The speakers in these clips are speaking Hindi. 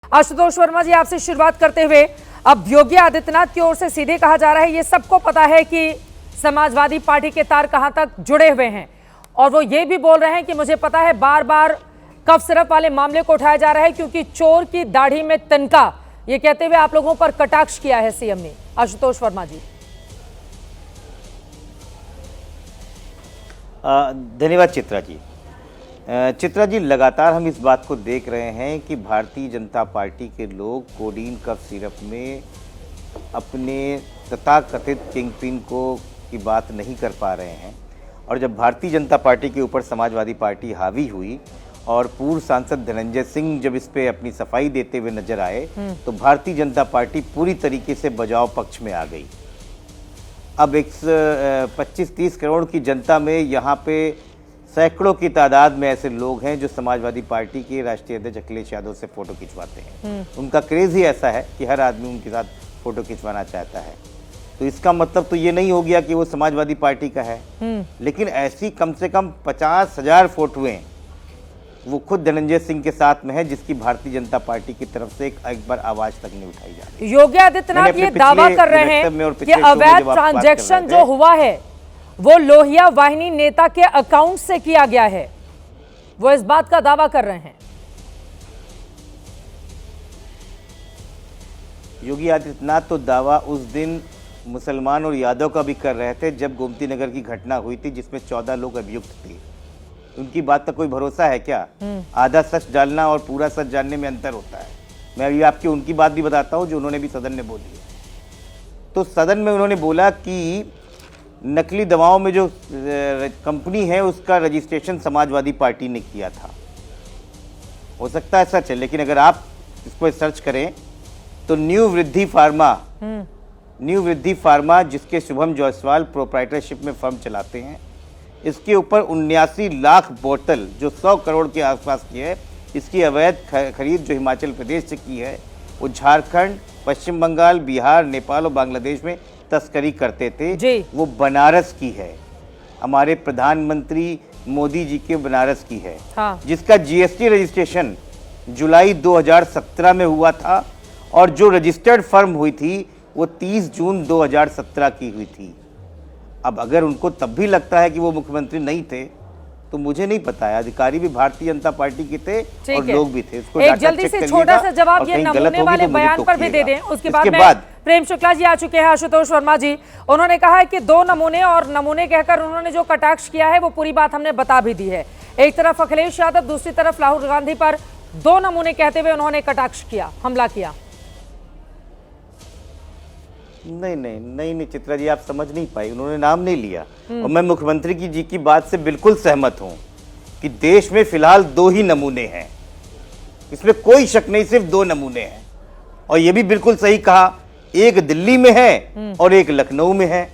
आशुतोष वर्मा जी, आपसे शुरुआत करते हुए अब योगी आदित्यनाथ की ओर से सीधे कहा जा रहा है, ये सबको पता है कि समाजवादी पार्टी के तार कहां तक जुड़े हुए हैं, और वो ये भी बोल रहे हैं कि मुझे पता है बार बार कफ सिरप वाले मामले को उठाया जा रहा है क्योंकि चोर की दाढ़ी में तिनका, ये कहते हुए आप लोगों पर कटाक्ष किया है सीएम ने। आशुतोष वर्मा जी। धन्यवाद चित्रा जी। चित्रा जी, लगातार हम इस बात को देख रहे हैं कि भारतीय जनता पार्टी के लोग कोडीन कफ सिरप में अपने तथाकथित किंगपिन को की बात नहीं कर पा रहे हैं, और जब भारतीय जनता पार्टी के ऊपर समाजवादी पार्टी हावी हुई और पूर्व सांसद धनंजय सिंह जब इस पे अपनी सफाई देते हुए नजर आए तो भारतीय जनता पार्टी पूरी तरीके से बचाव पक्ष में आ गई। अब 25-30 करोड़ की जनता में यहाँ पे सैकड़ों की तादाद में ऐसे लोग हैं जो समाजवादी पार्टी के राष्ट्रीय अध्यक्ष अखिलेश यादव से फोटो खिंचवाते हैं। उनका क्रेज ही ऐसा है कि हर आदमी उनके साथ फोटो खिंचवाना चाहता है। तो इसका मतलब तो ये नहीं हो गया कि वो समाजवादी पार्टी का है, लेकिन ऐसी कम से कम 50,000 फोटोएं वो खुद धनंजय सिंह के साथ में है, जिसकी भारतीय जनता पार्टी की तरफ से एक बार आवाज तक नहीं उठाई जा रही। योगी आदित्यनाथ ये दावा कर रहे हैं कि अवैध ट्रांजैक्शन जो हुआ है वो लोहिया वाहिनी नेता के अकाउंट से किया गया है, वो इस बात का दावा कर रहे हैं। योगी आदित्यनाथ तो दावा उस दिन मुसलमान और यादव का भी कर रहे थे जब गोमती नगर की घटना हुई थी जिसमें 14 लोग अभियुक्त थे। उनकी बात का कोई भरोसा है क्या? आधा सच जानना और पूरा सच जानने में अंतर होता है। मैं अभी आपकी उनकी बात भी बताता हूं जो उन्होंने भी सदन में बोली है। तो सदन में उन्होंने बोला कि नकली दवाओं में जो कंपनी है उसका रजिस्ट्रेशन समाजवादी पार्टी ने किया था। हो सकता है सच है, लेकिन अगर आप इसको सर्च करें तो न्यू वृद्धि फार्मा जिसके शुभम जायसवाल प्रोप्राइटरशिप में फर्म चलाते हैं, इसके ऊपर 79 लाख बोतल जो 100 करोड़ के आसपास की है, इसकी अवैध खरीद जो हिमाचल प्रदेश से की है वो झारखंड, पश्चिम बंगाल, बिहार, नेपाल और बांग्लादेश में तस्करी करते थे। वो बनारस की है, हमारे प्रधानमंत्री मोदी जी के बनारस की है। हाँ। जिसका जीएसटी रजिस्ट्रेशन जुलाई 2017 में हुआ था और जो रजिस्टर्ड फर्म हुई थी वो 30 जून 2017 की हुई थी। अब अगर उनको तब भी लगता है कि वो मुख्यमंत्री नहीं थे तो मुझे नहीं पता है, अधिकारी भी भारतीय जनता पार्टी के थे और लोग भी थे। उसको एक जल्दी से छोटा सा जवाब ये नमूने वाले बयान पर भी दे दें, उसके बाद प्रेम शुक्ला जी आ चुके हैं। आशुतोष वर्मा जी, उन्होंने कहा है कि 2 नमूने और नमूने कहकर उन्होंने जो कटाक्ष किया है वो पूरी बात हमने बता भी दी है। एक तरफ अखिलेश यादव, दूसरी तरफ राहुल गांधी पर 2 नमूने कहते हुए उन्होंने कटाक्ष किया, हमला किया। नहीं चित्रा जी, आप समझ नहीं पाई। उन्होंने नाम नहीं लिया और मैं मुख्यमंत्री जी की बात से बिल्कुल सहमत हूं कि देश में फिलहाल 2 ही नमूने हैं, इसमें कोई शक नहीं, सिर्फ 2 नमूने हैं। और यह भी बिल्कुल सही कहा, एक दिल्ली में है और एक लखनऊ में है।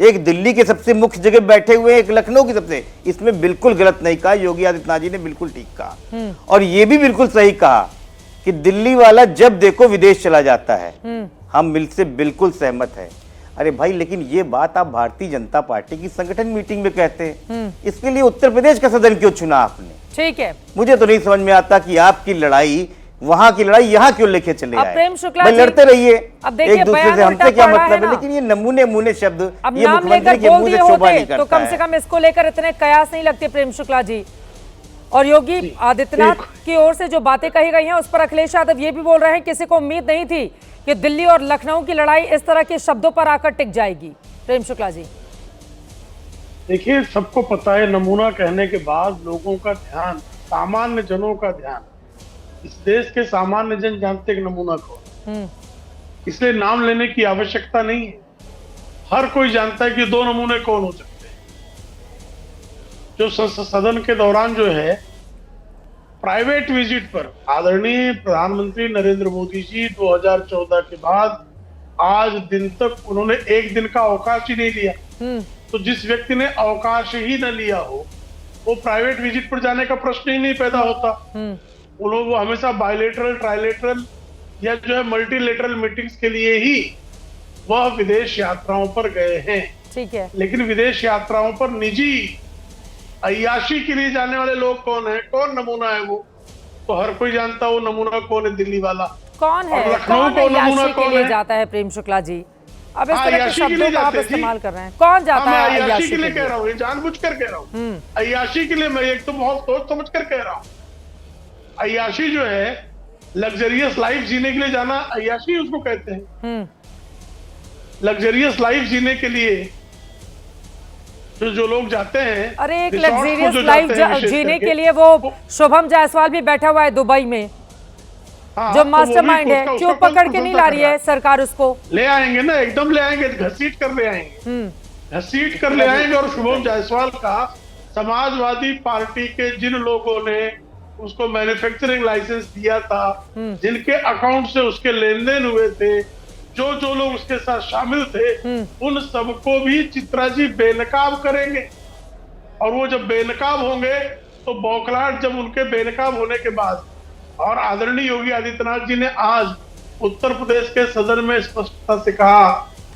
एक दिल्ली के सबसे मुख्य जगह बैठे हुए, एक लखनऊ की सबसे, इसमें बिल्कुल गलत नहीं कहा। योगी आदित्यनाथ जी ने बिल्कुल ठीक कहा। और यह भी बिल्कुल सही कहा कि दिल्ली वाला जब देखो विदेश चला जाता है। हम मिल से बिल्कुल सहमत है। अरे भाई, लेकिन ये बात आप भारतीय जनता पार्टी की संगठन मीटिंग में कहते हैं, इसके लिए उत्तर प्रदेश का सदन क्यों चुना आपने? ठीक है, मुझे तो नहीं समझ में आता कि आपकी लड़ाई, वहां की लड़ाई यहाँ क्यों लेके चले आए। प्रेम शुक्ला जी, लड़ते रहिए एक दूसरे से, हमसे क्या मतलब है, लेकिन ये नमूने शब्द ये मुख्यमंत्री के मुंह से शोभा नहीं करता है। तो कम से कम इसको लेकर इतने कयास नहीं लगते प्रेम शुक्ला जी। और योगी आदित्यनाथ की ओर से जो बातें कही गई हैं उस पर अखिलेश यादव ये भी बोल रहे हैं किसी को उम्मीद नहीं थी कि दिल्ली और लखनऊ की लड़ाई इस तरह के शब्दों पर आकर टिक जाएगी। प्रेम शुक्ला जी, देखिए, सबको पता है नमूना कहने के बाद लोगों का ध्यान, सामान्य जनों का ध्यान, इस देश के सामान्य जन जानते हैं नमूना कौन, इसलिए नाम लेने की आवश्यकता नहीं है। हर कोई जानता है कि 2 नमूने कौन हो सकते हैं। जो सदन के दौरान जो है प्राइवेट विजिट पर आदरणीय प्रधानमंत्री नरेंद्र मोदी जी 2014 के बाद आज दिन तक उन्होंने एक दिन का अवकाश ही नहीं लिया। तो जिस व्यक्ति ने अवकाश ही न लिया हो वो प्राइवेट विजिट पर जाने का प्रश्न ही नहीं पैदा होता। वो हमेशा बायलेटरल, ट्राइलेटरल या जो है मल्टीलेटरल मीटिंग्स के लिए ही वह विदेश यात्राओं पर गए हैं। ठीक है, लेकिन विदेश यात्राओं पर निजी अय्याशी के लिए जाने वाले लोग कौन है, कौन नमूना है वो? तो उसको हर कोई जानता है वो नमूना कौन है, दिल्ली वाला। कौन है, और लखनऊ कौन को नमूना अय्याशी के कौन लिए है? जाता है प्रेम शुक्ला जी? अब इस हाँ, तरह के अय्याशी के शब्दों लिए का आप जाते हैं जी। इस्तेमाल कर रहे हैं। कौन जाता मैं है अय्याशी के लिए लिए? कह रहा हूँ, ये जानबूझकर कह रहा हूँ। अय्याशी के लिए मैं एक तो बहुत सोच समझ कर कह रहा हूँ। अय्याशी जो है लग्जरियस लाइफ जीने के लिए जाना, अय्याशी उसको कहते हैं। लग्जरियस लाइफ जीने के लिए जो लोग जाते हैं, अरे एक रिसोर्ट को लग्जरियस जो लाइफ जाते हैं विशेष जीने करके, के लिए वो शुभम जायसवाल भी बैठा हुआ है दुबई में, हाँ, जो तो मास्टरमाइंड वो भी है। उसका- क्यों उसका पकड़ कौन के नहीं पसंद ला कर रही रहा है सरकार उसको? ले आएंगे ना, एकदम ले आएंगे, घसीट कर ले आएंगे, घसीट कर ले आएंगे। और शुभम जायसवाल का समाजवादी पार्टी के जिन लोगों ने उसको मैन्युफैक्चरिंग लाइसेंस दिया था, जिनके अकाउंट से उसके लेन देन हुए थे, जो लोग उसके साथ शामिल थे, उन सबको भी चित्रा जी बेनकाब करेंगे। और वो जब बेनकाब होंगे तो बौखलाहट जब उनके बेनकाब होने के बाद, और आदरणीय योगी आदित्यनाथ जी ने आज उत्तर प्रदेश के सदन में स्पष्टता से कहा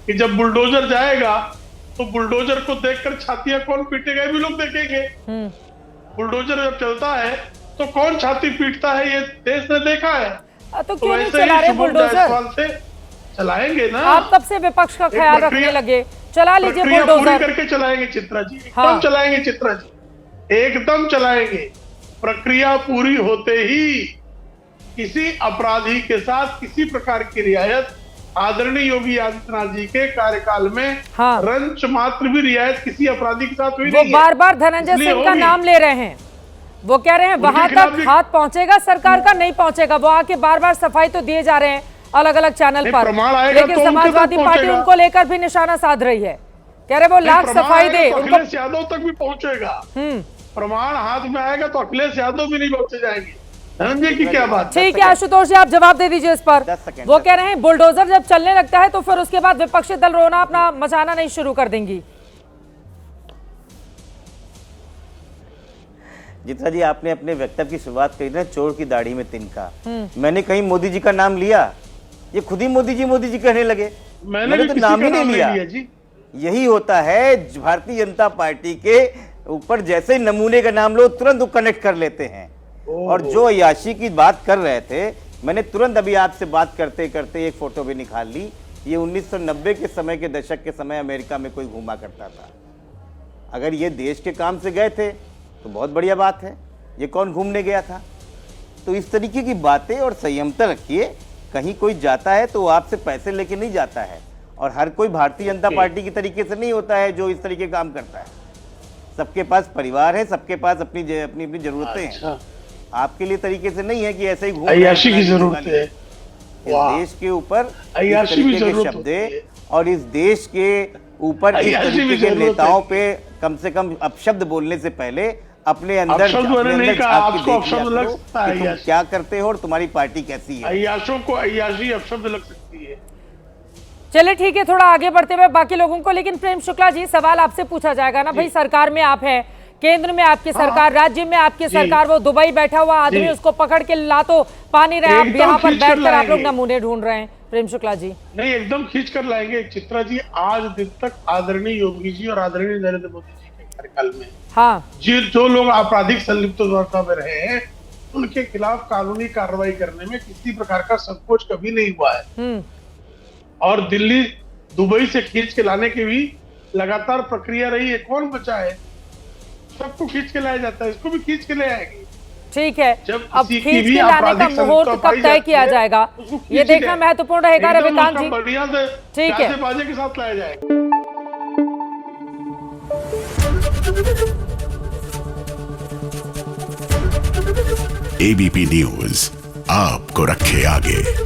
कि जब बुलडोजर जाएगा तो बुलडोजर को देखकर छातियां कौन पीटेगा ये भी लोग देखेंगे। बुलडोजर जब चलता है तो कौन छाती पीटता है ये देश ने देखा है। तो क्यों नहीं वैसे ही चला रहे शुभम बुलडोजर? जायसवाल से चलाएंगे ना। आप कब से विपक्ष का ख्याल रखने लगे? चला लीजिए प्रक्रिया पूरी बुलडोजर। करके चलाएंगे चित्रा जी, एकदम हाँ। चलाएंगे चित्रा जी, एकदम चलाएंगे। प्रक्रिया पूरी होते ही किसी अपराधी के साथ किसी प्रकार की रियायत आदरणीय योगी आदित्यनाथ जी के कार्यकाल में हाँ। रंच मात्र भी रियायत किसी अपराधी के साथ हुई वो नहीं है। बार बार धनंजय इसलिए सिंह का होगी। नाम ले रहे हैं। वो कह रहे हैं उनके वहां खिलाफ तक भी- हाथ पहुंचेगा सरकार का, नहीं पहुंचेगा। वो आके बार बार सफाई तो दिए जा रहे हैं अलग अलग चैनल नहीं, पर, प्रमाण आएगा लेकिन तो उनके समाजवादी तक पार्टी पहुंचेगा। उनको लेकर भी निशाना साध रही है। कह रहे वो लाख प्रमाण सफाई आएगा दे तो उनको। अखिलेश यादव तक भी पहुंचेगा। प्रमाण हाथ में आएगा तो अखिलेश यादव भी नहीं पहुंचे जाएंगे। धनंजय की क्या बात? ठीक है आशुतोष जी, आप जवाब दे दीजिए इस पर। 10 सेकंड, वो 10 कह रहे हैं बुलडोजर जब चलने लगता है तो फिर उसके बाद विपक्षी दल रोना अपना मचाना नहीं शुरू कर देंगी। जित्रा जी, आपने अपने वक्तव्य की शुरुआत करी ना चोर की दाढ़ी में तिनका। मैंने कहीं मोदी जी का नाम लिया? ये खुद ही मोदी जी कहने लगे। मैंने भी तो किसी नाम का ही नहीं नाम लिया। नहीं लिया जी। यही होता है भारतीय जनता पार्टी के ऊपर, जैसे ही नमूने का नाम लो तुरंत कनेक्ट कर लेते हैं। और जो अय्याशी की बात कर रहे थे, मैंने तुरंत अभी आपसे बात करते करते एक फोटो भी निकाल ली। ये 1990 के समय के दशक के समय अमेरिका में कोई घूमा करता था। अगर ये देश के काम से गए थे तो बहुत बढ़िया बात है। ये कौन घूमने गया था? तो इस तरीके की बातें और संयमता रखिए। कहीं कोई जाता है तो आपसे पैसे लेके नहीं जाता है, और हर कोई भारतीय जनता पार्टी की तरीके से नहीं होता है जो इस तरीके काम करता है। सबके पास परिवार है, सबके पास अपनी अपनी जरूरतें हैं। आपके लिए तरीके से नहीं है कि ऐसे ही घूम अय्याशी की जरूरत है। इस देश के ऊपर इस अय्याशी भी तरीके के जरूरत शब्द होती है। और इस देश के ऊपर इस अय्याशी भी तरीके के जरूरत है। नेताओं पे कम से कम अपशब्द बोलने से पहले अपने अंदर अपशब्द मैंने नहीं कहा, झांक के आपको देख अपशब्द लिया लग करो सकता है कि तुम अय्याशी। क्या करते हो और तुम्हारी पार्टी कैसी है। अय्याशों को अय्याशी अपशब्द लग सकती है। चलिए ठीक है, थोड़ा आगे बढ़ते हुए बाकी लोगों को। लेकिन प्रेम शुक्ला जी, सवाल आपसे पूछा जाएगा ना भाई, सरकार में आप हैं, केंद्र में आपकी सरकार, राज्य में आपकी सरकार, वो दुबई बैठा हुआ आदमी उसको पकड़ के ला तो पानी रहे, आप एकदम यहाँ पर खींच कर बैठकर आप लोग लाएंगे। नमूने ढूंढ रहे हैं। प्रेम शुक्ला जी, नहीं, एकदम खींच कर लाएंगे चित्रा जी। आज दिन तक आदरणीय योगी जी और आदरणीय नरेंद्र मोदी जी के कार्यकाल में हाँ जो लोग आपराधिक संलिप्तता में रहे हैं, उनके खिलाफ कानूनी कार्रवाई करने में किसी प्रकार का संकोच कभी नहीं हुआ है। और दिल्ली दुबई से खींच के लाने की भी लगातार प्रक्रिया रही है। कौन बचा है? सबको खींच के लाया जाता है, इसको भी खींच के ले आएंगे। ठीक है, जब अब किसी की खींच भी के लाने का आपराधिक मुहूर्त संलिप्तता कब पाई तय जाती किया है, जाएगा, उसको खींच ये के देखना लाए। महत्वपूर्ण रहेगा। एकदम रविकांत उसका जी, बढ़िया से ठीक है। गाजे बाजे के साथ लाया जाएगा। एबीपी न्यूज आपको रखे आगे।